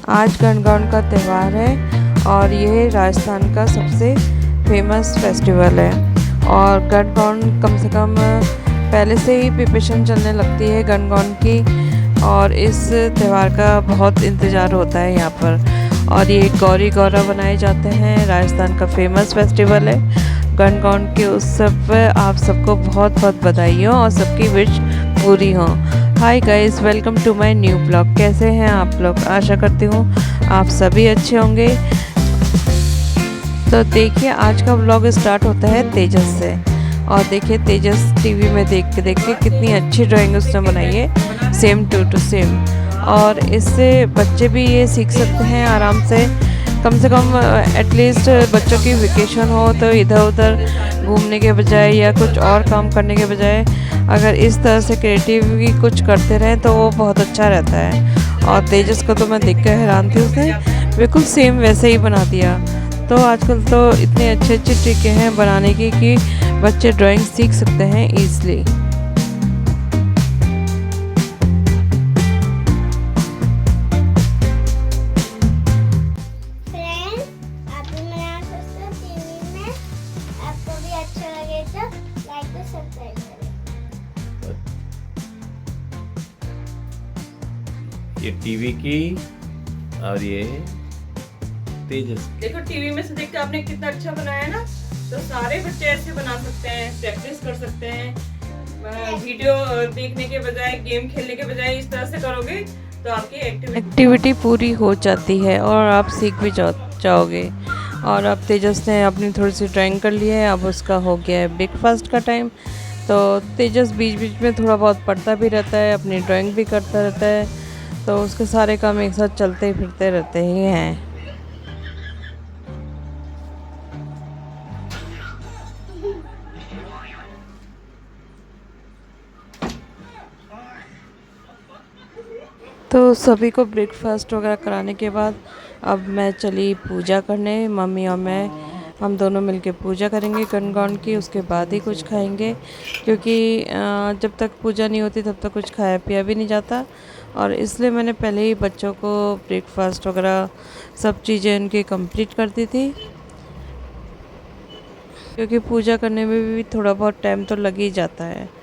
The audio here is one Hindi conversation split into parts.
आज गणगौर का त्यौहार है और यह राजस्थान का सबसे फेमस फेस्टिवल है। और गणगौर कम से कम पहले से ही प्रिपरेशन चलने लगती है गणगौर की, और इस त्यौहार का बहुत इंतज़ार होता है यहाँ पर। और ये गौरी गौरा बनाए जाते हैं। राजस्थान का फेमस फेस्टिवल है गणगौर के उत्सव पर आप सबको बहुत बहुत बधाई हो और सबकी विश पूरी हो। Hi guys, welcome to my new blog. कैसे हैं आप लोग? आशा करती हूँ आप सभी अच्छे होंगे। तो देखिए, आज का ब्लॉग स्टार्ट होता है तेजस से। और देखिए तेजस टीवी में देख के कितनी अच्छी ड्राइंग उसने बनाई है, सेम टू सेम। और इससे बच्चे भी ये सीख सकते हैं आराम से कम एटलीस्ट बच्चों की वेकेशन हो तो इधर उधर घूमने के बजाय या कुछ और काम करने के बजाय अगर इस तरह से क्रिएटिवली कुछ करते रहें तो वो बहुत अच्छा रहता है। और तेजस को तो मैं देख कर हैरान थी, उसने बिल्कुल सेम वैसे ही बना दिया। तो आजकल तो इतने अच्छे ट्रिकें हैं बनाने की कि बच्चे ड्राइंग सीख सकते हैं ईज़िली। ये टीवी की और ये तेजस। देखो टीवी में से देख के आपने कितना अच्छा बनाया है ना, तो सारे बच्चे ऐसे बना सकते हैं, प्रैक्टिस कर सकते हैं। वीडियो देखने के बजाय, गेम खेलने के बजाय इस तरह से करोगे तो आपकी एक्टिविटी पूरी हो जाती है और आप सीख भी जाओगे। और अब तेजस ने अपनी थोड़ी सी ड्राइंग कर ली है, अब उसका हो गया है ब्रेकफास्ट का टाइम। तो तेजस बीच बीच में थोड़ा बहुत पढ़ता भी रहता है, अपनी ड्राइंग भी करता रहता है, तो उसके सारे काम एक साथ चलते फिरते रहते ही हैं। तो सभी को ब्रेकफास्ट वगैरह कराने के बाद अब मैं चली पूजा करने। मम्मी और मैं, हम दोनों मिलके पूजा करेंगे गणगौर की, उसके बाद ही कुछ खाएंगे, क्योंकि जब तक पूजा नहीं होती तब तक कुछ खाया पिया भी नहीं जाता। और इसलिए मैंने पहले ही बच्चों को ब्रेकफास्ट वगैरह सब चीज़ें उनकी कंप्लीट कर दी थी, क्योंकि पूजा करने में भी थोड़ा बहुत टाइम तो लग ही जाता है।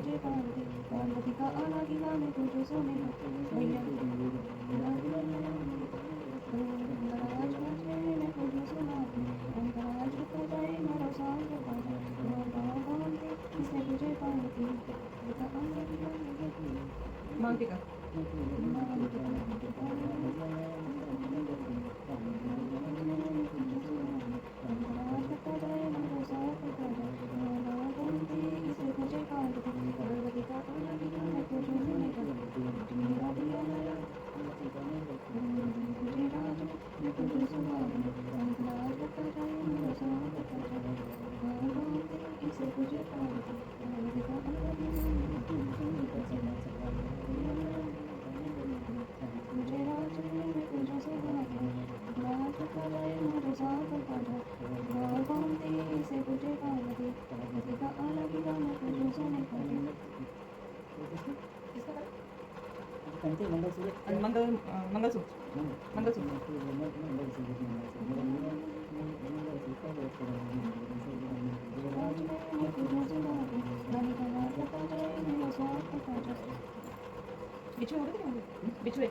पूजे पार्वती पार्वती का आला गिला में पूजे सोने भैया अंतराज बजे में पूजे सोना अंतराज बता जाए मारो सांग बता जाए गाँव गाँव के इसे पूजे पार्वती पार्वती का आला गिला में मांगते का बिछुए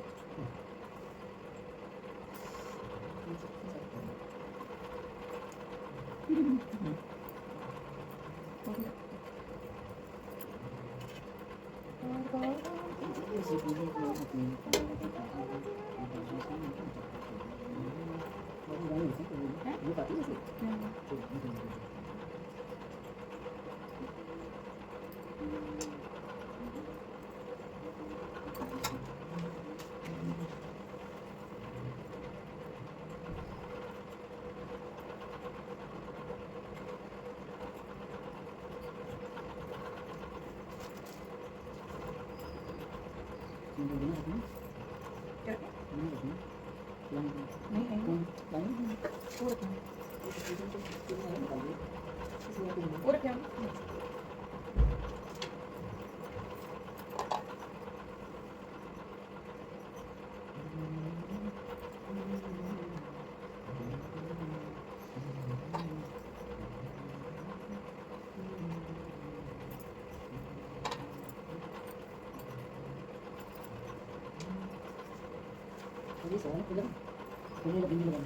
Jadi soalnya film ini lebih dulu kan.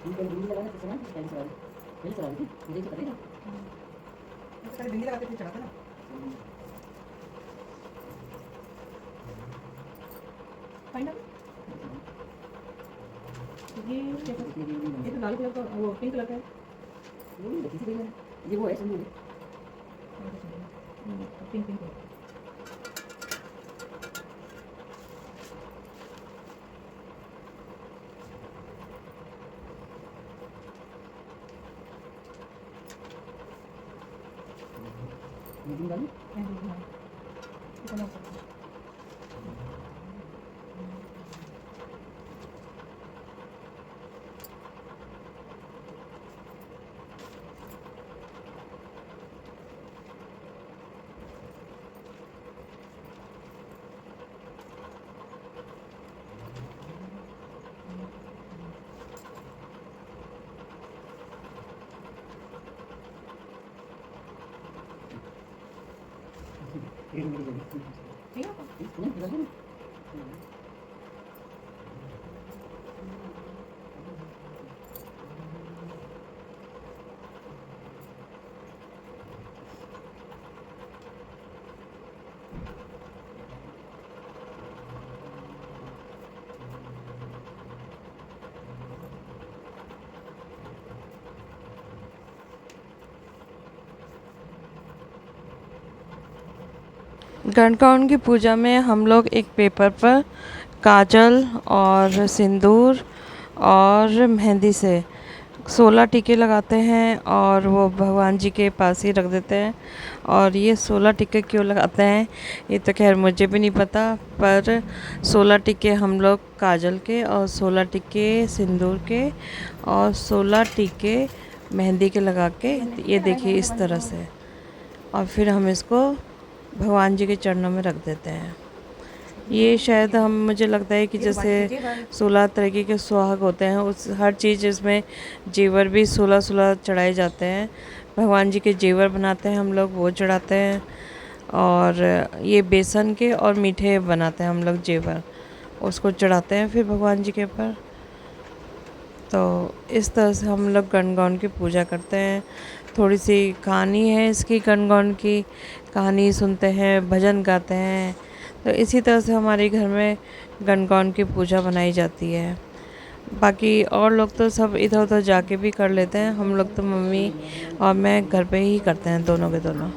Ini kalau dulu लगाना तो सुना पहले सवाल मुझे तो पता सारे बिंदी लगाते थे चढ़ाते ना फाइंड आउट ये तो लाल कलर का वो पिंक कलर का है ये किसी भी ये वो है सुन पिंक पिंक मीटिंग वाली गणगौर की पूजा में हम लोग एक पेपर पर काजल और सिंदूर और मेहंदी से 16 टीके लगाते हैं और वो भगवान जी के पास ही रख देते हैं। और ये 16 टीके क्यों लगाते हैं ये तो खैर मुझे भी नहीं पता, पर 16 टीके हम लोग काजल के और 16 टीके सिंदूर के और 16 टीके मेहंदी के लगा के, ये देखिए इस तरह से, और फिर हम इसको भगवान जी के चरणों में रख देते हैं। ये शायद मुझे लगता है कि जैसे 16 तरीके के सुहाग होते हैं, उस हर चीज़ इसमें जेवर भी 16 चढ़ाए जाते हैं। भगवान जी के जेवर बनाते हैं हम लोग, वो चढ़ाते हैं। और ये बेसन के और मीठे बनाते हैं हम लोग जेवर, उसको चढ़ाते हैं फिर भगवान जी के ऊपर। तो इस तरह से हम लोग गणगौर की पूजा करते हैं। थोड़ी सी कहानी है इसकी, गणगौर की कहानी सुनते हैं, भजन गाते हैं। तो इसी तरह से हमारे घर में गणगौर की पूजा बनाई जाती है। बाकी और लोग तो सब इधर उधर जाके भी कर लेते हैं, हम लोग तो मम्मी और मैं घर पे ही करते हैं, दोनों के दोनों।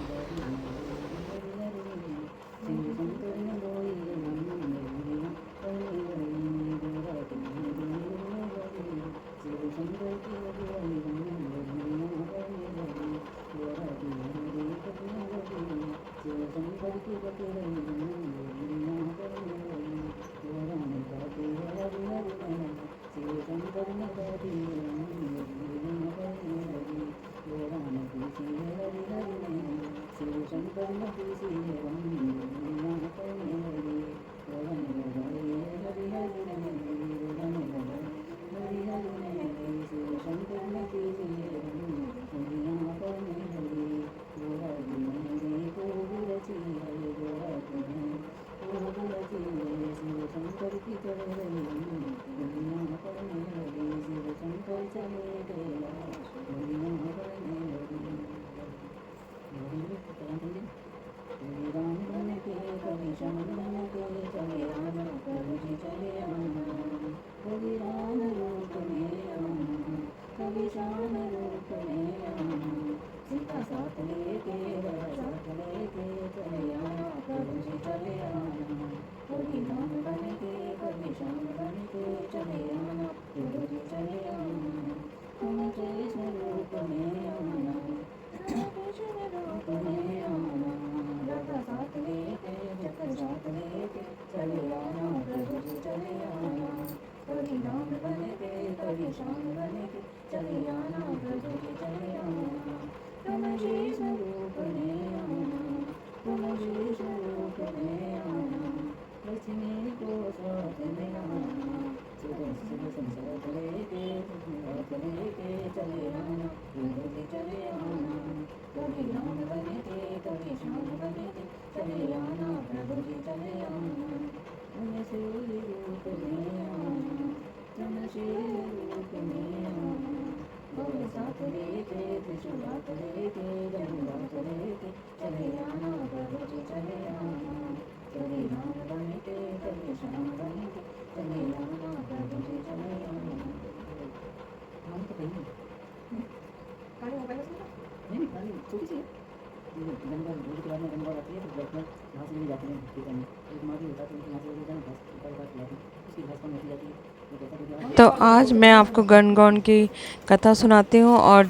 तो आज मैं आपको गणगौर की कथा सुनाती हूँ, और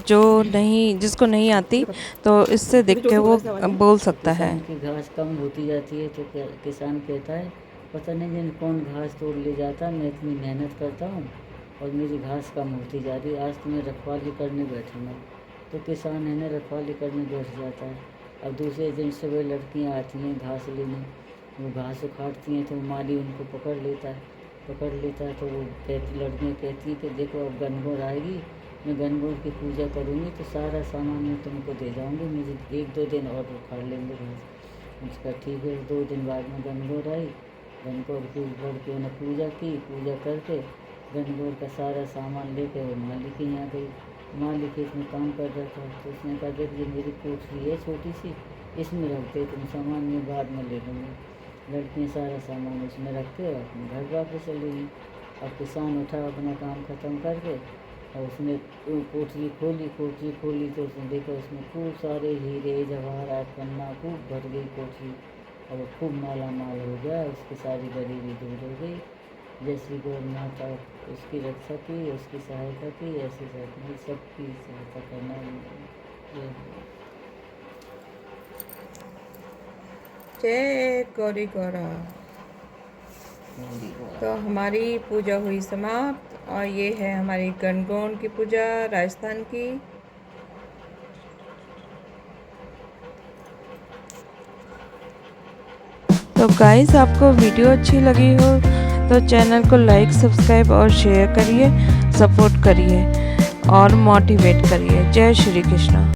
जिसको नहीं आती तो इससे देख के वो बोल सकता है। किसान की घास कम होती जाती है तो किसान कहता है पता नहीं दिन कौन घास तोड़ ले जाता, मैं इतनी मेहनत करता हूँ और मेरी घास कम होती जा रही, आज तो मैं रखवाली करने बैठूँगा। तो किसान है ना रखवाली करने बैठ जाता है। अब दूसरे दिन सुबह लड़कियाँ आती हैं घास लेने, वो घास उखाड़ती हैं तो माली उनको पकड़ लेता है तो वो लड़कियाँ कहती हैं कि देखो अब गणगौर आएगी, मैं गणगौर की पूजा करूँगी तो सारा सामान मैं तुमको दे जाऊँगी, मुझे 1-2 दिन और उखाड़ लेंगे घास। उसका ठीक है। 2 दिन बाद में गणगौर आई, गणगौर की लड़कियों ने पूजा करके गणगौर का सारा सामान लेकर वो माली के यहाँ गई। माली के इसमें काम कर रहा था तो उसने कहा देख ये मेरी कोठरी है छोटी सी, इसमें रख दे, तुम सामान में बाद में ले लूँगी। लड़कियाँ सारा सामान उसमें रख के अपने घर वापस चली गई। अब किसान उठा अपना काम ख़त्म करके और उसने कोठरी खोली तो उसने देखा उसमें खूब सारे हीरे जवाहरात पन्ना खूब भर गई कोठरी, और वो खूब माला माल हो गया। उसकी सारी गरीबी दूर हो गई। जैसी गौ माता उसकी रक्षा की, उसकी सहायता की, ऐसी सबकी सहायता करना। जय गौरी गौरा। तो हमारी पूजा हुई समाप्त, और ये है हमारी गणगौर की पूजा राजस्थान की। तो गाइस आपको वीडियो अच्छी लगी हो तो चैनल को लाइक सब्सक्राइब और शेयर करिए, सपोर्ट करिए और मोटिवेट करिए। जय श्री कृष्ण।